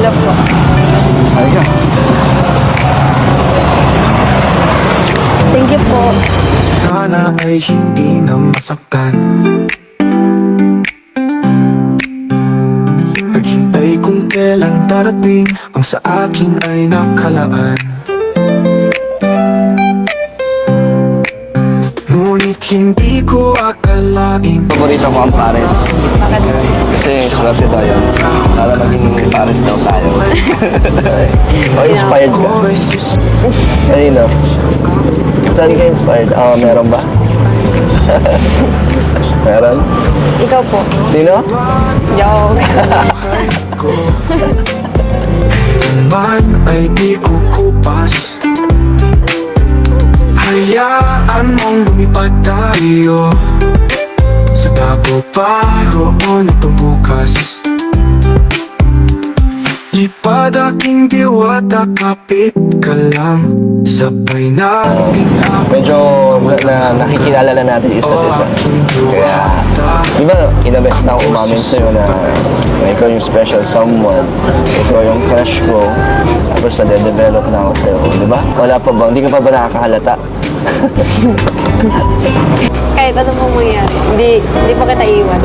Tanggap po. Sorry ka. Thank you po. Sana ay hindi na masaktan. Naghintay kung kailan darating ang sa akin ay nakalaan. Ngunit hindi ko akalain. Paborito ko ang Paris. Bakit? Kasi swerte daw yun. Para maging Paris daw tayo. O, inspired ka? Kanino? Saan ka inspired? Meron ba? Meron? Ikaw po. Sino? Joke. Man ay di kukupas. Hayaan mong lumipad tayo sa tapo paroon itong bukas. Lipad aking diwata, kapit ka lang. Sabay nating Medyo nakikilala na natin isa't isa. Kaya, di ba, inabes na ako umamin sa'yo na ikaw yung special someone, ikaw yung crush ko, tapos na-develop na ako sa'yo, di ba? Wala pa ba? Hindi ka pa ba nakakahalata? Kahit ano pong mangyari, hindi pa kita iwan.